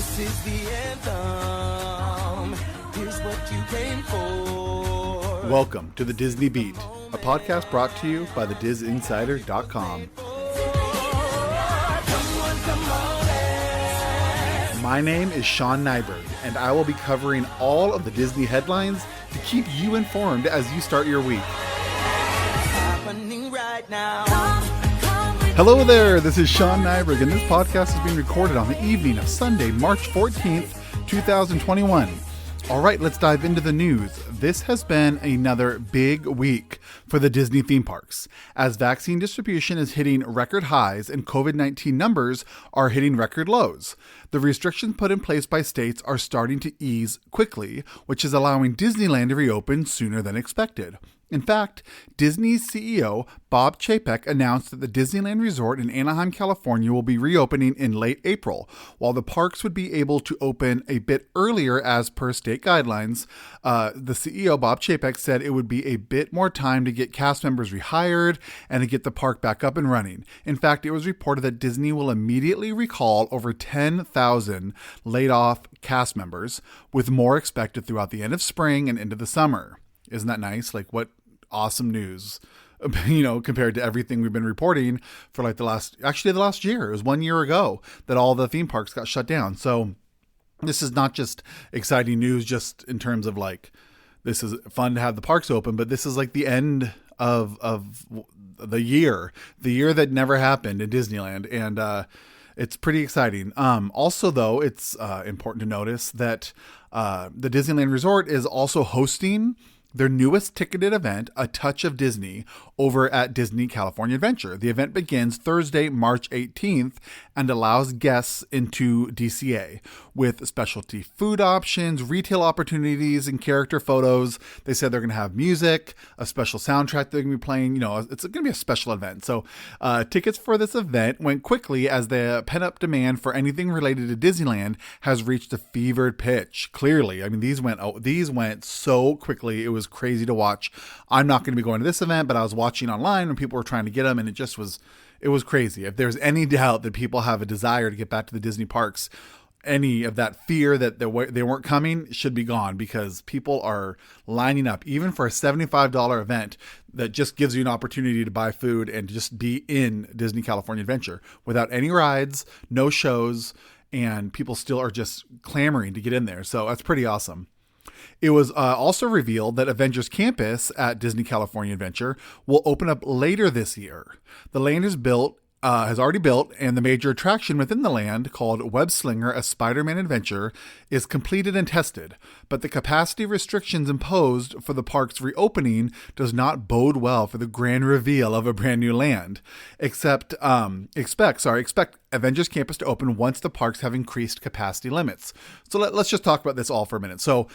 This is the anthem. Here's what you came for. Welcome to the Disney Beat, a podcast brought to you by thedisinsider.com. My name is Sean Nyberg, and I will be covering all of the Disney headlines to keep you informed as you start your week. Happening right now. Hello there, this is Sean Nyberg, and this podcast is being recorded on the evening of Sunday, March 14th, 2021. All right, let's dive into the news. This has been another big week for the Disney theme parks, as vaccine distribution is hitting record highs and COVID-19 numbers are hitting record lows. The restrictions put in place by states are starting to ease quickly, which is allowing Disneyland to reopen sooner than expected. In fact, Disney's CEO, Bob Chapek, announced that the Disneyland Resort in Anaheim, California will be reopening in late April, while the parks would be able to open a bit earlier as per state guidelines. The CEO, Bob Chapek, said it would be a bit more time to get cast members rehired and to get the park back up and running. In fact, it was reported that Disney will immediately recall over 10,000 laid-off cast members, with more expected throughout the end of spring and into the summer. Isn't that nice? Like, what awesome news, compared to everything we've been reporting for like the last year. It was 1 year ago that all the theme parks got shut down. So this is not just exciting news just in terms of like, this is fun to have the parks open, but this is like the end of the year that never happened in Disneyland. And, it's pretty exciting. Also, though, it's important to notice that the Disneyland Resort is also hosting their newest ticketed event, A Touch of Disney, over at Disney California Adventure. The event begins Thursday, March 18th, and allows guests into DCA with specialty food options, retail opportunities, and character photos. They said they're going to have music, a special soundtrack they're going to be playing. It's going to be a special event. So tickets for this event went quickly as the pent-up demand for anything related to Disneyland has reached a fevered pitch. Clearly, I mean, these went so quickly. It was crazy to watch. I'm not going to be going to this event, but I was watching online when people were trying to get them, and it was crazy. If there's any doubt that people have a desire to get back to the Disney parks, any of that fear that they weren't coming should be gone, because people are lining up even for a $75 event that just gives you an opportunity to buy food and just be in Disney California Adventure without any rides, no shows, and people still are just clamoring to get in there. So that's pretty awesome. It was also revealed that Avengers Campus at Disney California Adventure will open up later this year. The land is has already built, and the major attraction within the land, called Web Slinger, a Spider-Man adventure, is completed and tested. But the capacity restrictions imposed for the park's reopening does not bode well for the grand reveal of a brand new land. Expect Avengers Campus to open once the parks have increased capacity limits. So let's just talk about this all for a minute. So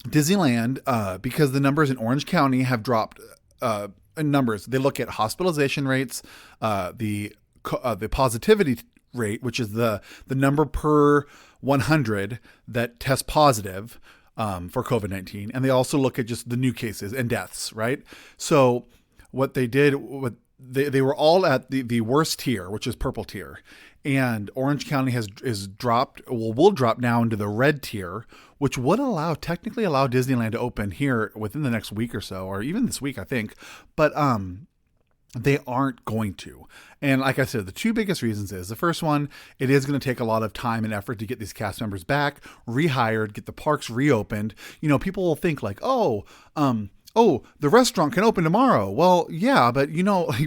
Disneyland, because the numbers in Orange County have dropped numbers. They look at hospitalization rates, the positivity rate, which is the number per 100 that test positive for COVID-19. And they also look at just the new cases and deaths, right? So what they did, they were all at the worst tier, which is purple tier. And Orange County will drop now into the red tier, which would technically allow Disneyland to open here within the next week or so, or even this week, I think. But they aren't going to. And like I said, the two biggest reasons is, the first one, it is going to take a lot of time and effort to get these cast members back, rehired, get the parks reopened. People will think like, the restaurant can open tomorrow. Well, yeah, but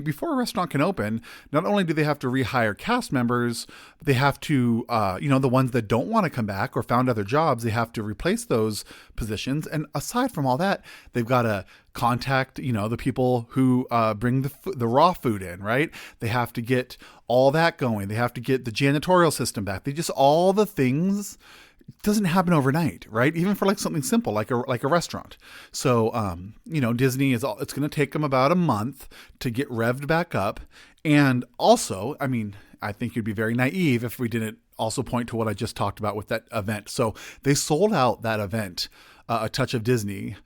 before a restaurant can open, not only do they have to rehire cast members, they have to, the ones that don't want to come back or found other jobs, they have to replace those positions. And aside from all that, they've got to contact, the people who bring the raw food in, right? They have to get all that going. They have to get the janitorial system back. All the things doesn't happen overnight, right? Even for like something simple, like a restaurant. So, Disney it's going to take them about a month to get revved back up. And also, I think you'd be very naive if we didn't also point to what I just talked about with that event. So they sold out that event, A Touch of Disney,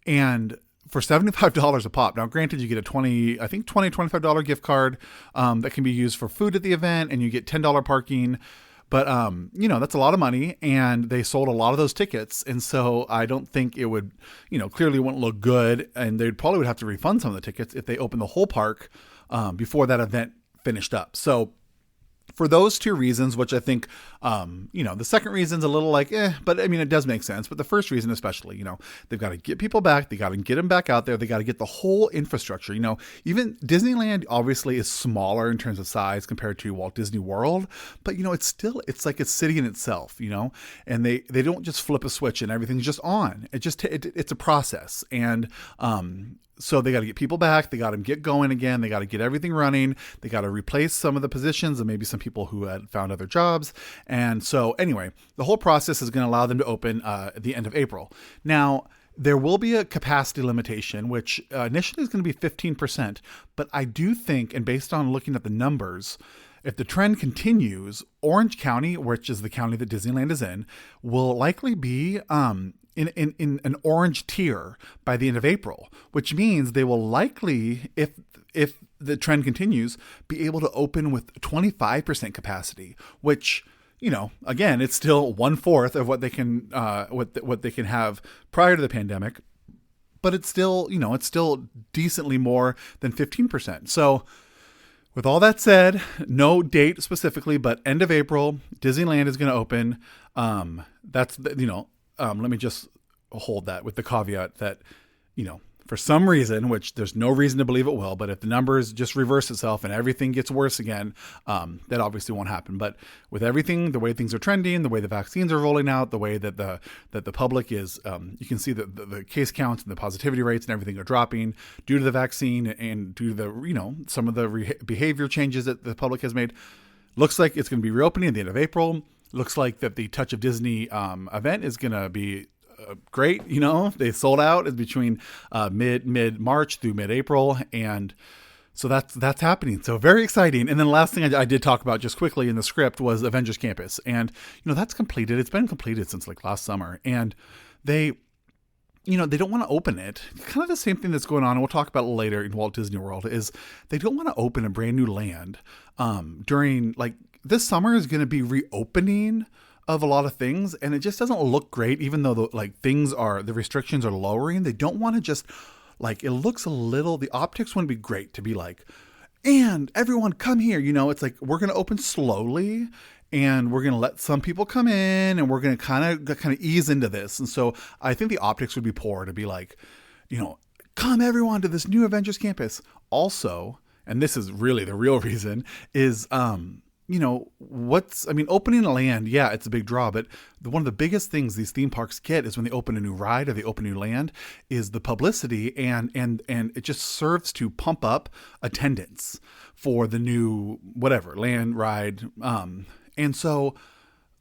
and for $75 a pop. Now, granted, you get a $25 gift card that can be used for food at the event, and you get $10 parking. But, that's a lot of money, and they sold a lot of those tickets. And so I don't think it would, clearly wouldn't look good. And they probably would have to refund some of the tickets if they opened the whole park before that event finished up. So for those two reasons, which I think, the second reason's a little like, but I mean, it does make sense. But the first reason, especially, they've got to get people back. They got to get them back out there. They got to get the whole infrastructure. Even Disneyland obviously is smaller in terms of size compared to Walt Disney World, but it's like a city in itself, and they don't just flip a switch and everything's just on. It's a process. And, so they got to get people back. They got to get going again. They got to get everything running. They got to replace some of the positions and maybe some people who had found other jobs. And so anyway, the whole process is going to allow them to open at the end of April. Now, there will be a capacity limitation, which initially is going to be 15%. But I do think, and based on looking at the numbers, if the trend continues, Orange County, which is the county that Disneyland is in, will likely be in an orange tier by the end of April, which means they will likely, if the trend continues, be able to open with 25% capacity, which, again, it's still 1/4 of what they can what they can have prior to the pandemic, but it's still decently more than 15%. So with all that said, no date specifically, but end of April, Disneyland is going to open. Let me just hold that with the caveat that, for some reason, which there's no reason to believe it will, but if the numbers just reverse itself and everything gets worse again, that obviously won't happen. But with everything, the way things are trending, the way the vaccines are rolling out, the way that the public is, you can see that the case counts and the positivity rates and everything are dropping due to the vaccine and due to the, some of the behavior changes that the public has made. Looks like it's going to be reopening at the end of April. Looks like that the Touch of Disney event is going to be great. They sold out between mid-March through mid-April. And so that's happening. So very exciting. And then the last thing I did talk about just quickly in the script was Avengers Campus. And, that's completed. It's been completed since like last summer. And they don't want to open it. Kind of the same thing that's going on, and we'll talk about it later in Walt Disney World, is they don't want to open a brand new land during, like, this summer is going to be reopening of a lot of things, and it just doesn't look great, even though the restrictions are lowering. They don't want to just, like, it looks a little, the optics wouldn't be great to be like, and everyone come here, it's like, we're going to open slowly, and we're going to let some people come in, and we're going to kind of ease into this. And so I think the optics would be poor to be like, come everyone to this new Avengers Campus. Also, and this is really the real reason, is, opening a land, yeah, it's a big draw, but one of the biggest things these theme parks get is when they open a new ride or they open a new land is the publicity, and it just serves to pump up attendance for the new whatever land ride. And so,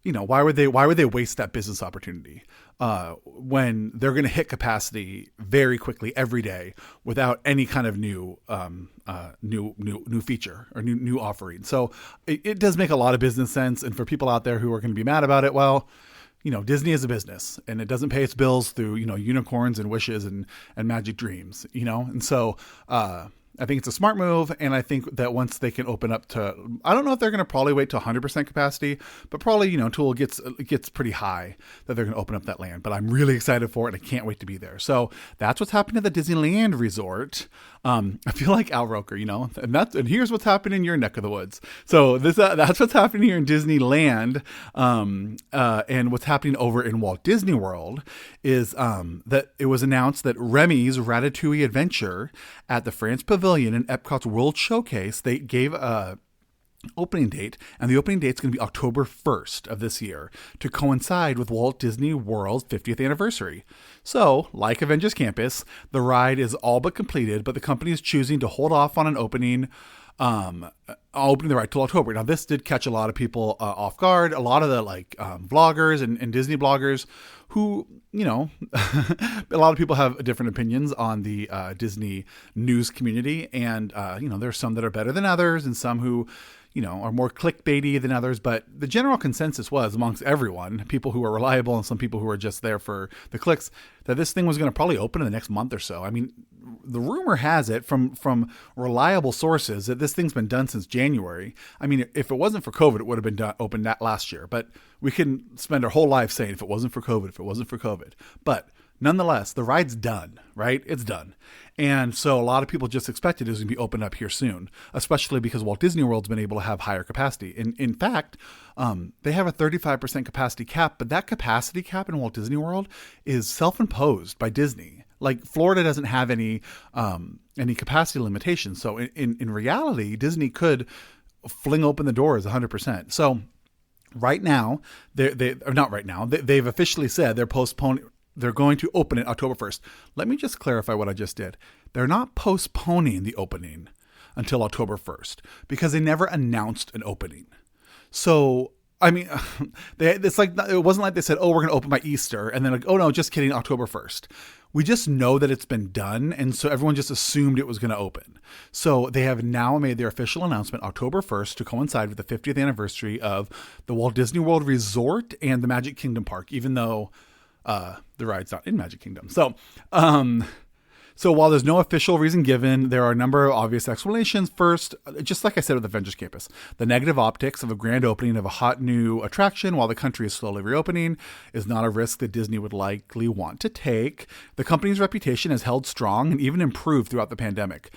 why would they waste that business opportunity when they're going to hit capacity very quickly every day without any kind of new feature or new offering? So it does make a lot of business sense. And for people out there who are going to be mad about it, well, Disney is a business and it doesn't pay its bills through, unicorns and wishes and magic dreams, and so, I think it's a smart move, and I think that once they can open up to, I don't know if they're going to probably wait to 100% capacity, but probably, until it gets pretty high, that they're going to open up that land. But I'm really excited for it, and I can't wait to be there. So that's what's happening at the Disneyland Resort. I feel like Al Roker, and here's what's happening in your neck of the woods. So that's what's happening here in Disneyland, and what's happening over in Walt Disney World is that it was announced that Remy's Ratatouille adventure at the France Pavilion in Epcot's World Showcase, they gave a opening date, and the opening date is going to be October 1st of this year to coincide with Walt Disney World's 50th anniversary. So, like Avengers Campus, the ride is all but completed, but the company is choosing to hold off on an opening the ride till October. Now, this did catch a lot of people off guard. A lot of the vloggers and Disney bloggers who, a lot of people have different opinions on the Disney news community. And, there's some that are better than others and some who, are more clickbaity than others. But the general consensus was amongst everyone, people who are reliable and some people who are just there for the clicks, that this thing was going to probably open in the next month or so. I mean, the rumor has it from reliable sources that this thing's been done since January. I mean, if it wasn't for COVID, it would have been open that last year. But we couldn't spend our whole life saying if it wasn't for COVID. But nonetheless, the ride's done, right? It's done. And so a lot of people just expected it was going to be opened up here soon, especially because Walt Disney World's been able to have higher capacity. In fact, they have a 35% capacity cap, but that capacity cap in Walt Disney World is self-imposed by Disney. Like Florida doesn't have any capacity limitations. So in reality, Disney could fling open the doors 100%. So right now, they've officially said they're going to open it October 1st. Let me just clarify what I just did. They're not postponing the opening until October 1st because they never announced an opening. So, I mean, it's like, it wasn't like they said, oh, we're going to open by Easter. And then like, oh no, just kidding, October 1st. We just know that it's been done. And so everyone just assumed it was going to open. So they have now made their official announcement October 1st to coincide with the 50th anniversary of the Walt Disney World Resort and the Magic Kingdom Park, even though the ride's not in Magic Kingdom. So while there's no official reason given, there are a number of obvious explanations. First, just like I said with Avengers Campus, the negative optics of a grand opening of a hot new attraction while the country is slowly reopening is not a risk that Disney would likely want to take. The company's reputation has held strong and even improved throughout the pandemic.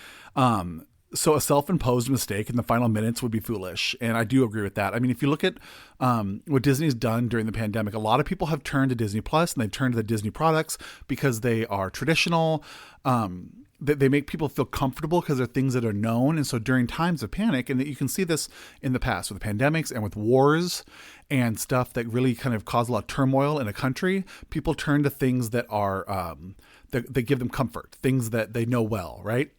So a self-imposed mistake in the final minutes would be foolish. And I do agree with that. I mean, if you look at what Disney's done during the pandemic, a lot of people have turned to Disney Plus and they've turned to the Disney products because they are traditional. They make people feel comfortable because they're things that are known. And so during times of panic, and you can see this in the past with pandemics and with wars and stuff that really kind of cause a lot of turmoil in a country, people turn to things that are, that give them comfort, things that they know well, right?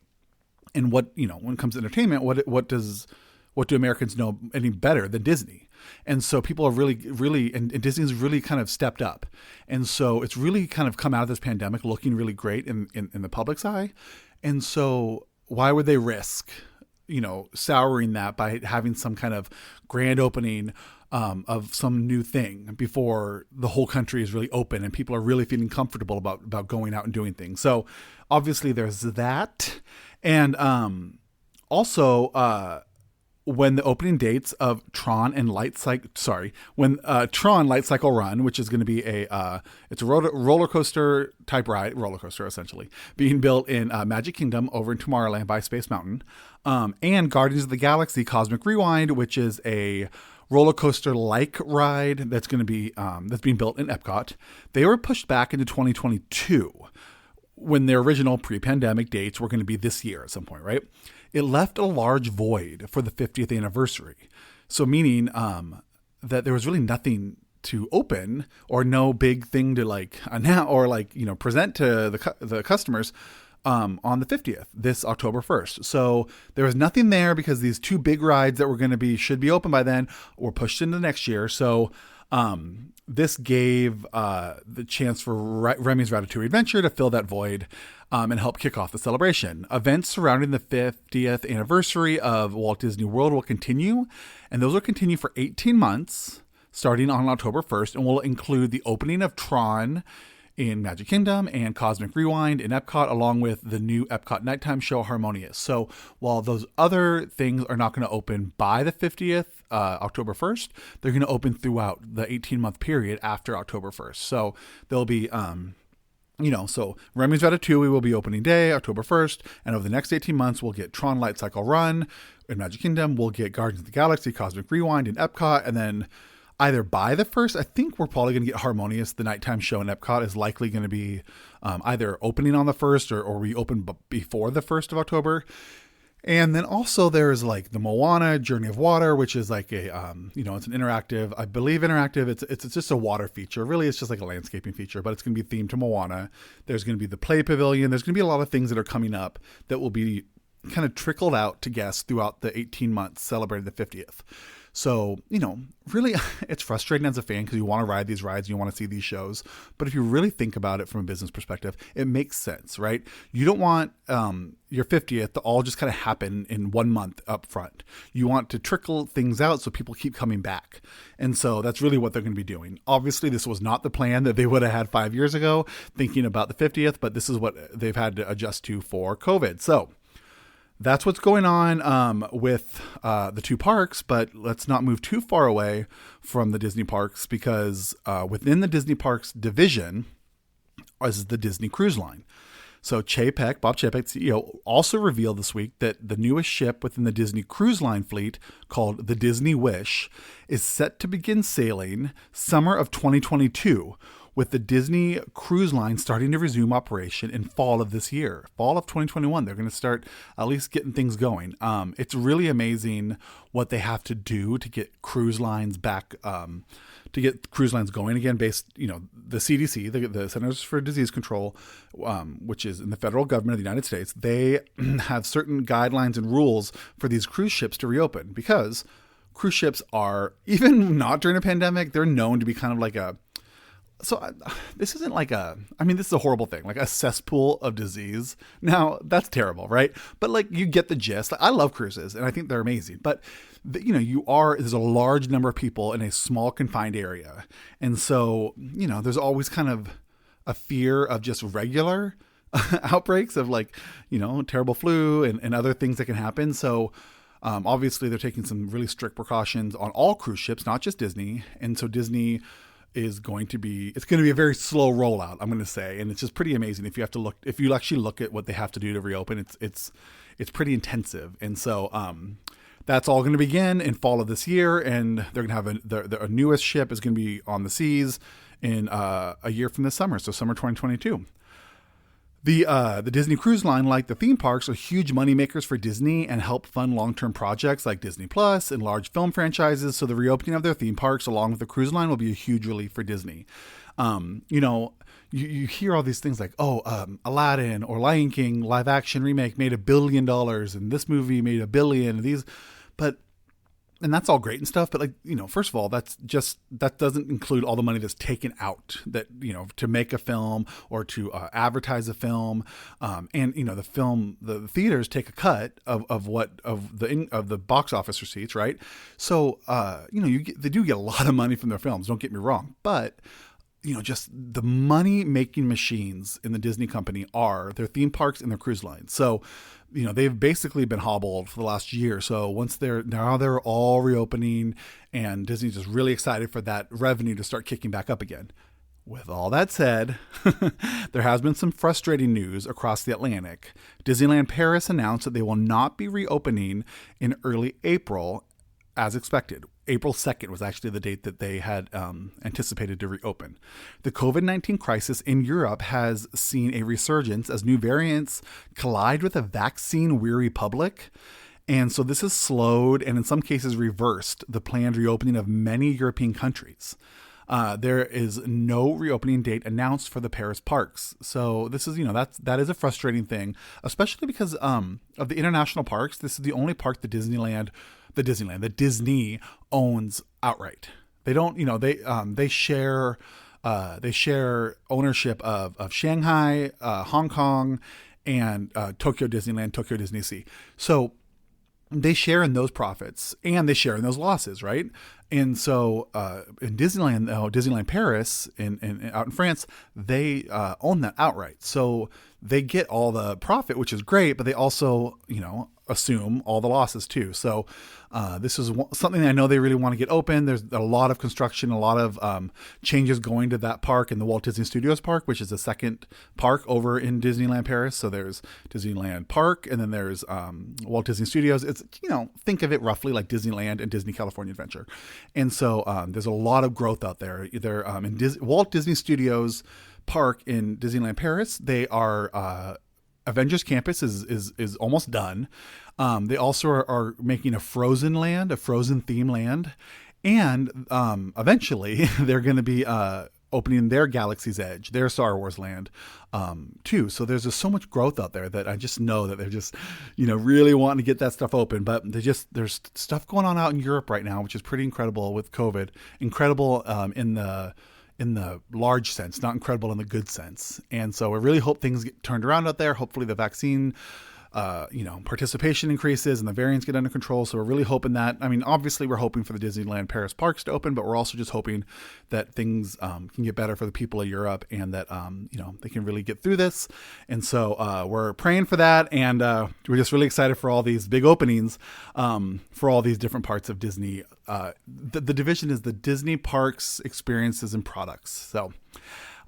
And when it comes to entertainment, what do Americans know any better than Disney? And so people are really, and Disney's really kind of stepped up. And so it's really kind of come out of this pandemic looking really great in the public's eye. And so why would they risk, souring that by having some kind of grand opening of some new thing before the whole country is really open and people are really feeling comfortable about going out and doing things? So obviously there's that. And also, when the opening dates of Tron Light Cycle Run, which is going to be it's a roller coaster type ride, essentially, being built in Magic Kingdom over in Tomorrowland by Space Mountain, and Guardians of the Galaxy Cosmic Rewind, which is a roller coaster like ride that's going to be that's being built in Epcot. They were pushed back into 2022. When their original pre-pandemic dates were going to be this year at some point, right? It left a large void for the 50th anniversary. So meaning that there was really nothing to open or no big thing to announce or present to the customers on the 50th, this October 1st. So there was nothing there because these two big rides that were going to should be open by then were pushed into next year. So this gave the chance for Remy's Ratatouille Adventure to fill that void and help kick off the celebration. Events surrounding the 50th anniversary of Walt Disney World will continue, and those will continue for 18 months, starting on October 1st, and will include the opening of Tron in Magic Kingdom and Cosmic Rewind in Epcot, along with the new Epcot nighttime show Harmonious. So while those other things are not going to open by the 50th, October 1st, they're going to open throughout the 18-month period after October 1st. So there'll be, so Remy's Ratatouille will be opening day, October 1st, and over the next 18 months, we'll get Tron Light Cycle Run in Magic Kingdom, we'll get Guardians of the Galaxy Cosmic Rewind in Epcot, and then either by the 1st, I think we're probably going to get Harmonious, the nighttime show in Epcot is likely going to be either opening on the 1st or we open before the 1st of October. And then also there's the Moana Journey of Water, which is it's an interactive, I believe interactive. It's just a water feature. Really, it's just like a landscaping feature, but it's going to be themed to Moana. There's going to be the Play Pavilion. There's going to be a lot of things that are coming up that will be kind of trickled out to guests throughout the 18 months celebrating the 50th. So, really, it's frustrating as a fan because you want to ride these rides, you want to see these shows. But if you really think about it from a business perspective, it makes sense, right? You don't want your 50th to all just kind of happen in 1 month up front. You want to trickle things out so people keep coming back. And so that's really what they're going to be doing. Obviously, this was not the plan that they would have had 5 years ago thinking about the 50th, but this is what they've had to adjust to for COVID. So that's what's going on with the two parks, but let's not move too far away from the Disney parks because within the Disney parks division is the Disney Cruise Line. So Bob Chapek, CEO, also revealed this week that the newest ship within the Disney Cruise Line fleet, called the Disney Wish, is set to begin sailing summer of 2022, with the Disney Cruise Line starting to resume operation in fall of this year. Fall of 2021, they're going to start at least getting things going. It's really amazing what they have to do to get cruise lines back, to get cruise lines going again based, the CDC, the Centers for Disease Control, which is in the federal government of the United States, they have certain guidelines and rules for these cruise ships to reopen because cruise ships are, even not during a pandemic, they're known to be kind of like this isn't like this is a horrible thing, like a cesspool of disease. Now, that's terrible, right? But you get the gist. I love cruises and I think they're amazing. But, there's a large number of people in a small confined area. And so, there's always kind of a fear of just regular outbreaks of terrible flu and other things that can happen. So, obviously, they're taking some really strict precautions on all cruise ships, not just Disney. And so Disney it's going to be a very slow rollout, I'm going to say. And it's just pretty amazing. If you actually look at what they have to do to reopen, it's pretty intensive. And so, that's all going to begin in fall of this year. And they're going to have their newest ship is going to be on the seas in a year from this summer. So summer 2022. The Disney Cruise Line, like the theme parks, are huge moneymakers for Disney and help fund long-term projects like Disney Plus and large film franchises. So the reopening of their theme parks along with the cruise line will be a huge relief for Disney. You hear all these things like, Aladdin or Lion King live action remake made $1 billion and this movie made $1 billion. And that's all great and stuff, but first of all, that doesn't include all the money that's taken out to make a film or to advertise a film, and the theaters take a cut of the box office receipts, right? So they do get a lot of money from their films. Don't get me wrong, but just the money making machines in the Disney company are their theme parks and their cruise lines. So, they've basically been hobbled for the last year. So once they're all reopening and Disney's just really excited for that revenue to start kicking back up again. With all that said, there has been some frustrating news across the Atlantic. Disneyland Paris announced that they will not be reopening in early April as expected. April 2nd was actually the date that they had anticipated to reopen. The COVID-19 crisis in Europe has seen a resurgence as new variants collide with a vaccine-weary public. And so this has slowed and in some cases reversed the planned reopening of many European countries. There is no reopening date announced for the Paris parks. So this is, that is a frustrating thing, especially because of the international parks. This is the only park that Disney owns outright. They don't, they share ownership of Shanghai, Hong Kong, and Tokyo Disneyland, Tokyo Disney Sea. So they share in those profits and they share in those losses, right? And so in Disneyland Paris out in France, they own that outright. So they get all the profit, which is great, but they also, assume all the losses too. So this is something I know they really want to get open. There's a lot of construction, a lot of changes going to that park in the Walt Disney Studios park, which is the second park over in Disneyland Paris. So there's Disneyland Park and then there's Walt Disney Studios. It's, think of it roughly like Disneyland and Disney California Adventure. And so there's a lot of growth out there. Either in Walt Disney Studios Park in Disneyland Paris, they are Avengers Campus is almost done. They also are making a Frozen theme land, and eventually they're going to be opening their Galaxy's Edge, their Star Wars land, too. So there's just so much growth out there that I just know that they're just, really wanting to get that stuff open. But there's stuff going on out in Europe right now, which is pretty incredible with COVID. Incredible in the large sense, not incredible in the good sense. And so I really hope things get turned around out there. Hopefully the vaccine participation increases and the variants get under control. So we're really hoping that, obviously we're hoping for the Disneyland Paris parks to open, but we're also just hoping that things can get better for the people of Europe and that, they can really get through this. And so we're praying for that. And we're just really excited for all these big openings for all these different parts of Disney. The division is the Disney Parks, Experiences, and Products. So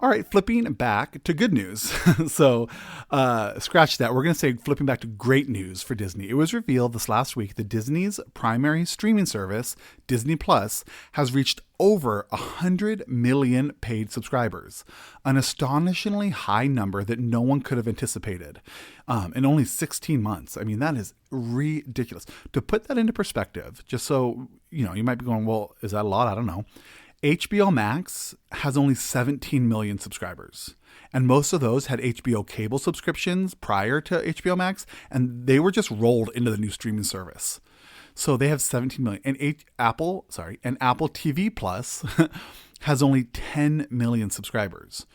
all right, flipping back to good news. So scratch that. We're going to say flipping back to great news for Disney. It was revealed this last week that Disney's primary streaming service, Disney Plus, has reached over 100 million paid subscribers, an astonishingly high number that no one could have anticipated in only 16 months. That is ridiculous. To put that into perspective, just so you might be going, well, is that a lot? I don't know. HBO Max has only 17 million subscribers, and most of those had HBO cable subscriptions prior to HBO Max, and they were just rolled into the new streaming service. So they have 17 million, and Apple TV Plus has only 10 million subscribers.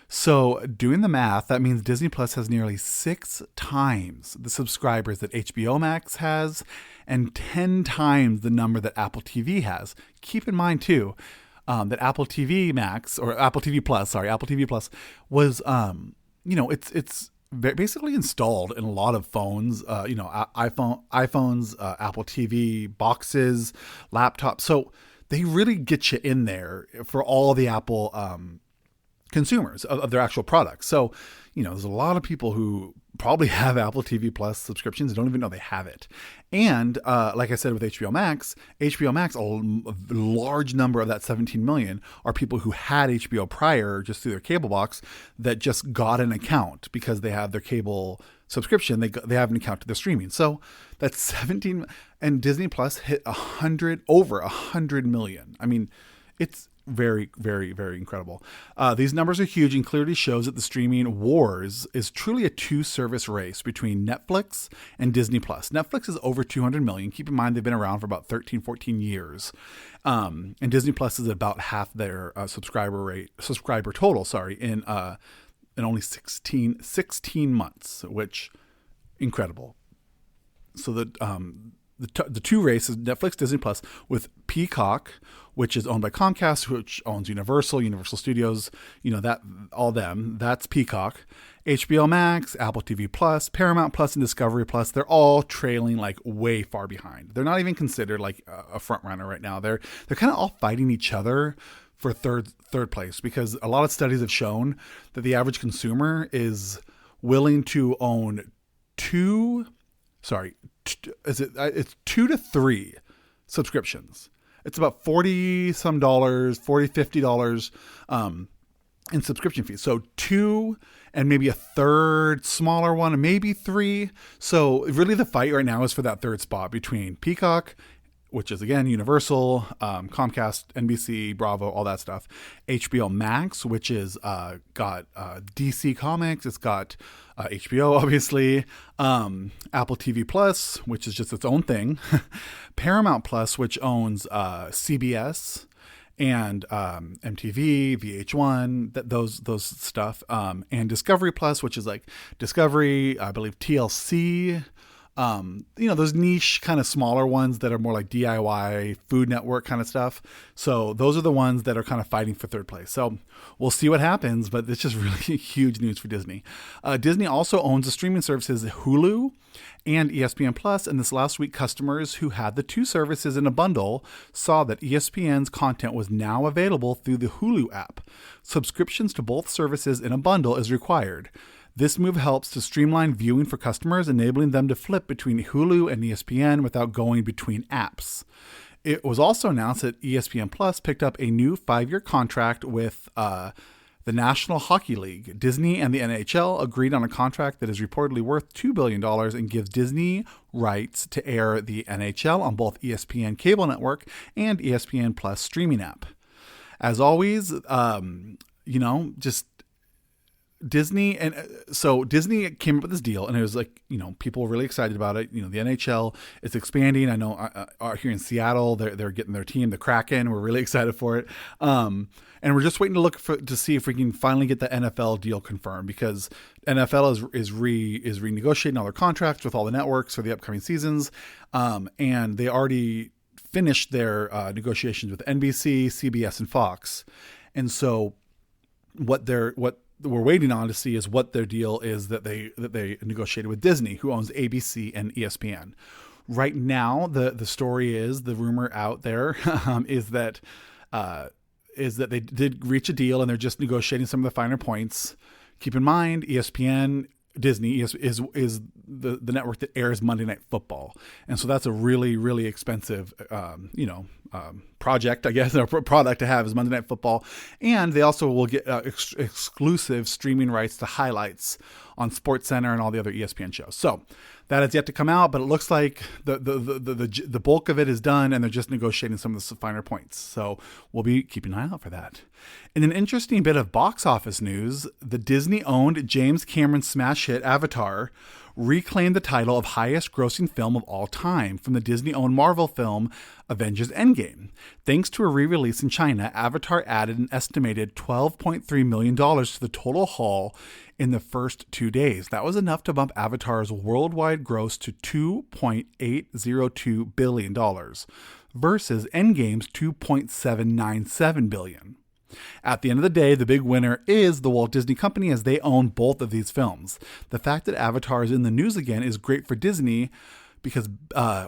So doing the math, that means Disney Plus has nearly 6 times the subscribers that HBO Max has, and 10 times the number that Apple TV has. Keep in mind too, that Apple TV Plus was, it's basically installed in a lot of phones, iPhones, Apple TV boxes, laptops. So they really get you in there for all the Apple consumers of their actual products. So, there's a lot of people who probably have Apple TV Plus subscriptions and don't even know they have it. And like I said with HBO Max, a large number of that 17 million are people who had HBO prior just through their cable box that just got an account because they have their cable subscription. They have an account to their streaming. So that's 17, and Disney Plus hit over 100 million. It's very, very, very incredible. These numbers are huge and clearly shows that the streaming wars is truly a two-service race between Netflix and Disney Plus. Netflix is over 200 million. Keep in mind they've been around for about 13, 14 years. And Disney Plus is about half their subscriber total, in only 16 months, which incredible. So the two races, Netflix, Disney Plus, with Peacock, which is owned by Comcast, which owns Universal Studios, that's Peacock. HBO Max, Apple TV Plus, Paramount Plus, and Discovery Plus, they're all trailing way far behind. They're not even considered a front runner right now. They're kind of all fighting each other for third place, because a lot of studies have shown that the average consumer is willing to own it's 2 to 3 subscriptions. It's about $40 $50 in subscription fees. So 2 and maybe a third smaller one, and maybe 3. So really the fight right now is for that third spot between Peacock, which is again Universal, Comcast, NBC, Bravo, all that stuff. HBO Max, which is got DC Comics, it's got HBO, obviously, Apple TV Plus, which is just its own thing, Paramount Plus, which owns CBS and MTV, VH1, those stuff, and Discovery Plus, which is Discovery, I believe TLC. Those niche kind of smaller ones that are more like DIY, Food Network kind of stuff. So those are the ones that are kind of fighting for third place. So we'll see what happens, but it's just really huge news for Disney. Disney also owns the streaming services Hulu and ESPN Plus. And this last week, customers who had the two services in a bundle saw that ESPN's content was now available through the Hulu app. Subscriptions to both services in a bundle is required. This move helps to streamline viewing for customers, enabling them to flip between Hulu and ESPN without going between apps. It was also announced that ESPN Plus picked up a new 5-year contract with the National Hockey League. Disney and the NHL agreed on a contract that is reportedly worth $2 billion and gives Disney rights to air the NHL on both ESPN cable network and ESPN Plus streaming app. as always, just Disney. And so Disney came up with this deal, and it was like, people were really excited about it. The NHL is expanding. I know here in Seattle, they're getting their team, the Kraken. We're really excited for it. And we're just waiting to see if we can finally get the NFL deal confirmed, because NFL is renegotiating all their contracts with all the networks for the upcoming seasons. And they already finished their negotiations with NBC, CBS, and Fox. And so what we're waiting on to see is what their deal is that they negotiated with Disney, who owns ABC and ESPN. Right now, the story is, the rumor out there is that they did reach a deal, and they're just negotiating some of the finer points. Keep in mind, ESPN, Disney is the network that airs Monday Night Football, and so that's a really, really expensive project, I guess, or product to have, is Monday Night Football. And they also will get exclusive streaming rights to highlights on SportsCenter and all the other ESPN shows. So that is yet to come out, but it looks like the bulk of it is done, and they're just negotiating some of the finer points. So we'll be keeping an eye out for that. In an interesting bit of box office news, the Disney-owned James Cameron smash hit Avatar reclaimed the title of highest grossing film of all time from the Disney-owned Marvel film Avengers Endgame. Thanks to a re-release in China, Avatar added an estimated $12.3 million to the total haul in the first 2 days. That was enough to bump Avatar's worldwide gross to $2.802 billion versus Endgame's $2.797 billion. At the end of the day, the big winner is the Walt Disney Company, as they own both of these films. The fact that Avatar is in the news again is great for Disney, because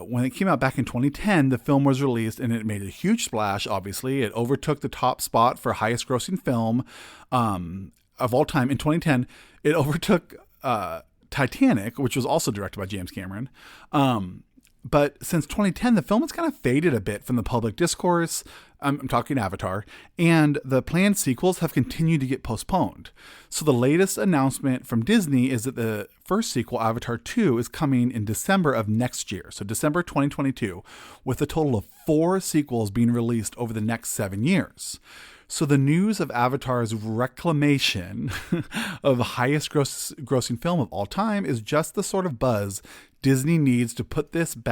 when it came out back in 2010, the film was released and it made a huge splash, obviously. It overtook the top spot for highest grossing film of all time. In 2010, it overtook Titanic, which was also directed by James Cameron. But since 2010, the film has kind of faded a bit from the public discourse. I'm talking Avatar, and the planned sequels have continued to get postponed. So the latest announcement from Disney is that the first sequel, Avatar 2, is coming in December of next year, so December 2022, with a total of 4 sequels being released over the next 7 years. So the news of Avatar's reclamation of the highest grossing film of all time is just the sort of buzz Disney needs to put this film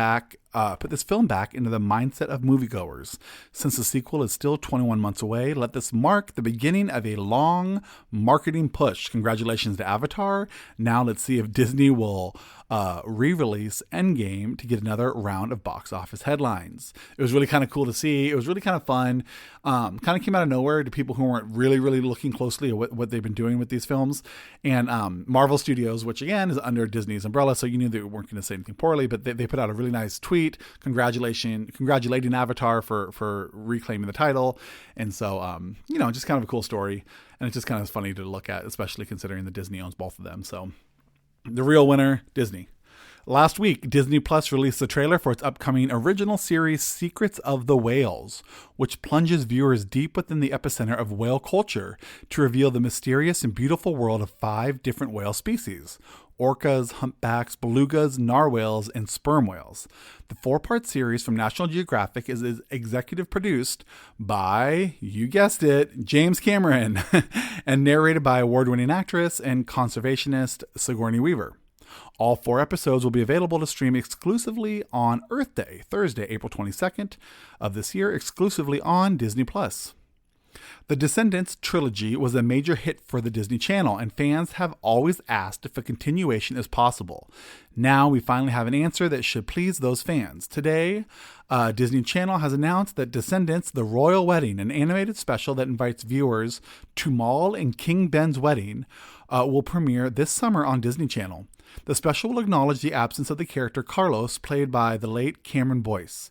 back into the mindset of moviegoers. Since the sequel is still 21 months away, let this mark the beginning of a long marketing push. Congratulations to Avatar. Now let's see if Disney will re-release Endgame to get another round of box office headlines. It was really kind of cool to see. It was really kind of fun. Kind of came out of nowhere to people who weren't really, really looking closely at what they've been doing with these films. And Marvel Studios, which again is under Disney's umbrella, so you knew they weren't going to say anything poorly, but they put out a really nice tweet congratulating Avatar for reclaiming the title. And so, just kind of a cool story. And it's just kind of funny to look at, especially considering that Disney owns both of them. So the real winner, Disney. Last week, Disney Plus released the trailer for its upcoming original series, Secrets of the Whales, which plunges viewers deep within the epicenter of whale culture to reveal the mysterious and beautiful world of 5 different whale species: orcas, humpbacks, belugas, narwhals, and sperm whales. The 4-part series from National Geographic is executive produced by, you guessed it, James Cameron, and narrated by award-winning actress and conservationist Sigourney Weaver. All 4 episodes will be available to stream exclusively on Earth Day, Thursday, April 22nd of this year, exclusively on Disney+. The Descendants trilogy was a major hit for the Disney Channel, and fans have always asked if a continuation is possible. Now we finally have an answer that should please those fans. Today, Disney Channel has announced that Descendants: The Royal Wedding, an animated special that invites viewers to Maul and King Ben's wedding, will premiere this summer on Disney Channel. The special will acknowledge the absence of the character Carlos, played by the late Cameron Boyce.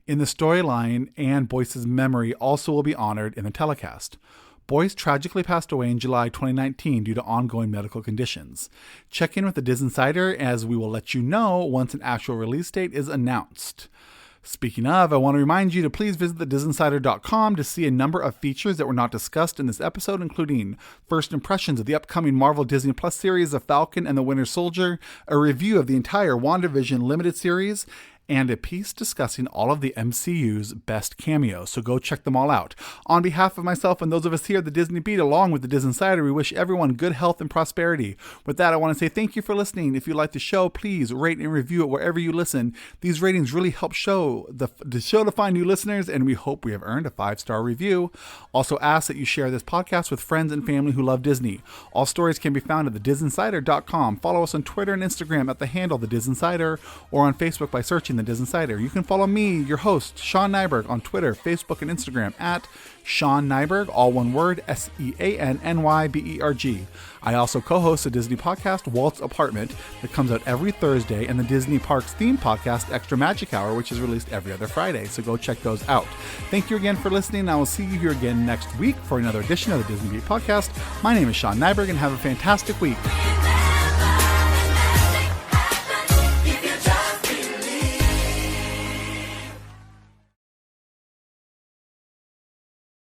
In the storyline, and Boyce's memory also will be honored in the telecast. Boyce tragically passed away in July 2019 due to ongoing medical conditions. Check in with the Disney Insider, as we will let you know once an actual release date is announced. Speaking of, I want to remind you to please visit thedisneyinsider.com to see a number of features that were not discussed in this episode, including first impressions of the upcoming Marvel Disney Plus series of Falcon and the Winter Soldier, a review of the entire WandaVision limited series, and a piece discussing all of the MCU's best cameos, so go check them all out. On behalf of myself and those of us here at the Disney Beat, along with the Disney Insider, we wish everyone good health and prosperity. With that, I want to say thank you for listening. If you like the show, please rate and review it wherever you listen. These ratings really help the show to find new listeners, and we hope we have earned a 5-star review. Also ask that you share this podcast with friends and family who love Disney. All stories can be found at thedisinsider.com. Follow us on Twitter and Instagram at the handle The Disney Insider, or on Facebook by searching The Disney Insider. You can follow me, your host, Sean Nyberg, on Twitter, Facebook, and Instagram at Sean Nyberg, all one word, SeanNyberg. I also co-host a Disney podcast, Walt's Apartment, that comes out every Thursday, and the Disney Parks theme podcast, Extra Magic Hour, which is released every other Friday, so go check those out. Thank you again for listening. I will see you here again next week for another edition of the Disney Beat Podcast. My name is Sean Nyberg, and have a fantastic week.